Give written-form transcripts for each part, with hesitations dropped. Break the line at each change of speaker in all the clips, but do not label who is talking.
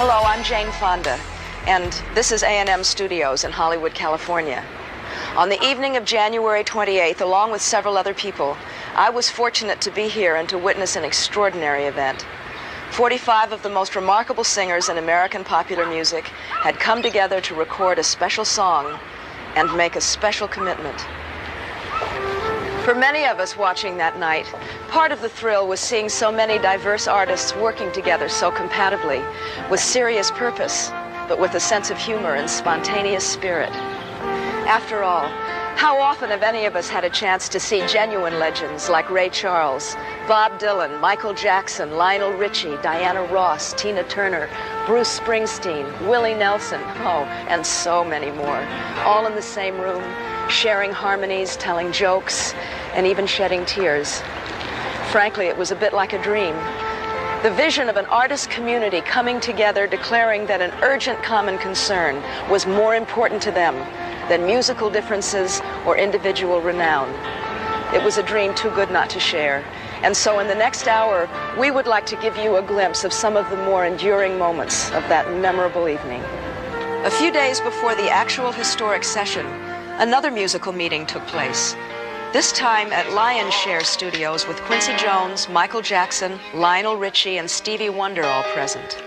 Hello, I'm Jane Fonda, and this is A&M Studios in Hollywood, California. On the evening of January 28th, along with several other people, I was fortunate to be here and to witness an extraordinary event. 45 of the most remarkable singers in American popular music had come together to record a special song and make a special commitment. For many of us watching that night, part of the thrill was seeing so many diverse artists working together so compatibly, with serious purpose, but with a sense of humor and spontaneous spirit. After all, how often have any of us had a chance to see genuine legends like Ray Charles, Bob Dylan, Michael Jackson, Lionel Richie, Diana Ross, Tina Turner, Bruce Springsteen, Willie Nelson, and so many more, all in the same room, sharing harmonies, telling jokes, and even shedding tears. Frankly, it was a bit like a dream. The vision of an artist community coming together, declaring that an urgent common concern was more important to them than musical differences or individual renown. It was a dream too good not to share. And so in the next hour, we would like to give you a glimpse of some of the more enduring moments of that memorable evening. A few days before the actual historic session, another musical meeting took place. This time at Lionel Studios with Quincy Jones, Michael Jackson, Lionel Richie, and Stevie Wonder all present.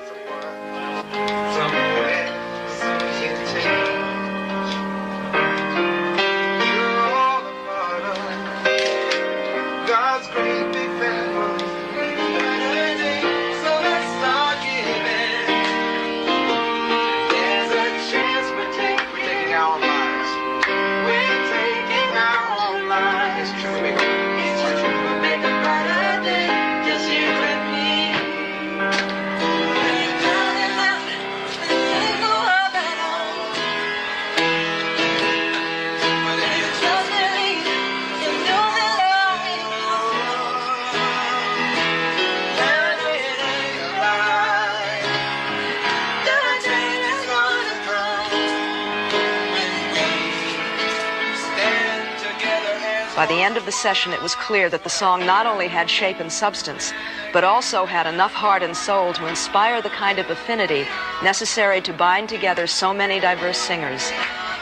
By the end of the session, it was clear that the song not only had shape and substance, but also had enough heart and soul to inspire the kind of affinity necessary to bind together so many diverse singers.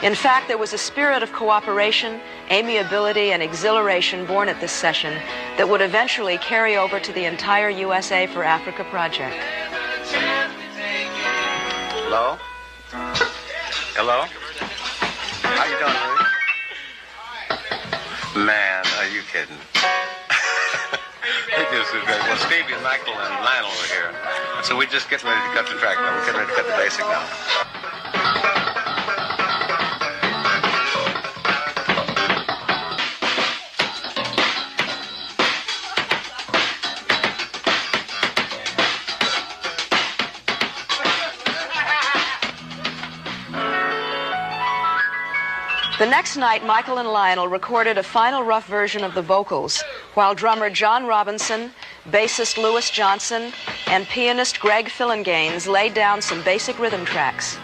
In fact, there was a spirit of cooperation, amiability, and exhilaration born at this session that would eventually carry over to the entire USA for Africa project.
Hello? Hello? How you doing, Rudy? Man, are you kidding? Well, Stevie and Michael and Lionel are here. So we're just getting ready to cut the track now. We're getting ready to cut the basic now.
The next night, Michael and Lionel recorded a final rough version of the vocals, while drummer John Robinson, bassist Louis Johnson, and pianist Greg Phillinganes laid down some basic rhythm tracks.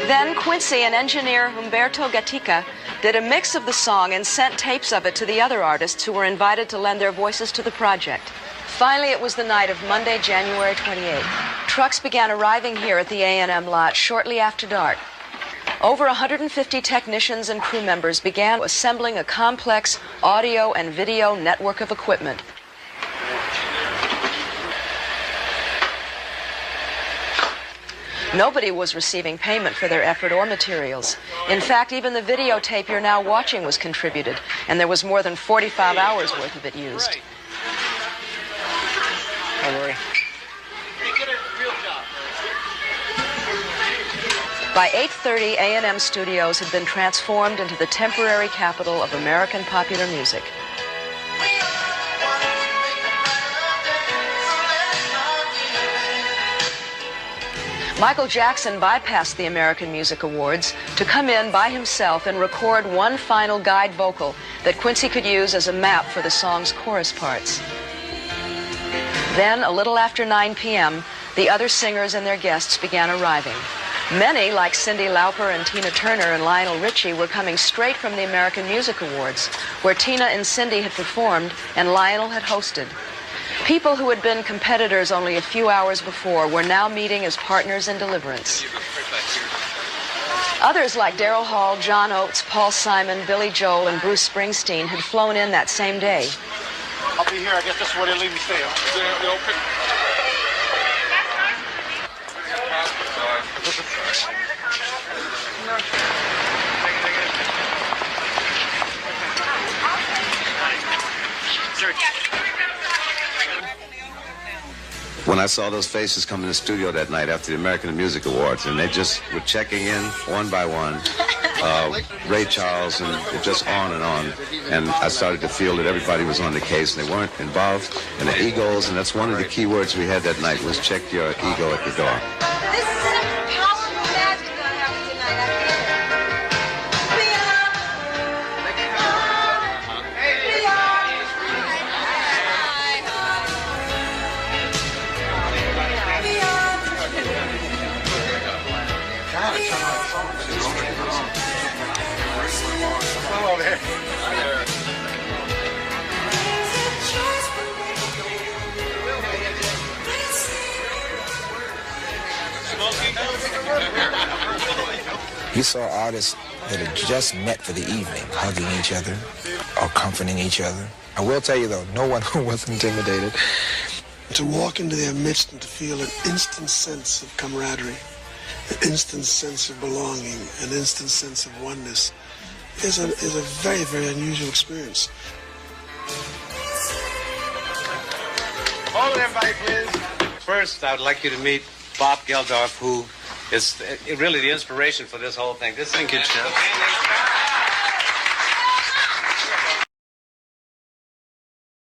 Then Quincy and engineer Humberto Gatica did a mix of the song and sent tapes of it to the other artists who were invited to lend their voices to the project. Finally, it was the night of Monday, January 28th. Trucks began arriving here at the A&M lot shortly after dark. Over 150 technicians and crew members began assembling a complex audio and video network of equipment. Nobody was receiving payment for their effort or materials. In fact, even the videotape you're now watching was contributed, and there was more than 45 hours worth of it used.
Don't worry.
By 8:30, A&M Studios had been transformed into the temporary capital of American popular music. Michael Jackson bypassed the American Music Awards to come in by himself and record one final guide vocal that Quincy could use as a map for the song's chorus parts. Then, a little after 9 p.m., the other singers and their guests began arriving. Many, like Cyndi Lauper and Tina Turner and Lionel Richie, were coming straight from the American Music Awards, where Tina and Cyndi had performed and Lionel had hosted. People who had been competitors only a few hours before were now meeting as partners in deliverance. Others like Daryl Hall, John Oates, Paul Simon, Billy Joel, and Bruce Springsteen had flown in that same day.
I'll be here. I guess that's where they leave me stay.
When I saw those faces come in the studio that night after the American Music Awards, and they just were checking in one by one, Ray Charles, and just on, and I started to feel that everybody was on the case, and they weren't involved in the egos, and that's one of the key words we had that night was check your ego at the door.
This is some powerful magic going to happen tonight, I feel.
You saw artists that had just met for the evening, hugging each other or comforting each other. I will tell you, though, no one was intimidated.
To walk into their midst and to feel an instant sense of camaraderie, an instant sense of belonging, an instant sense of oneness is a very, very unusual experience.
Hold it, everybody, please. First, I would like you to meet Bob Geldof, who is really the inspiration for this whole thing. Thank you, Chef.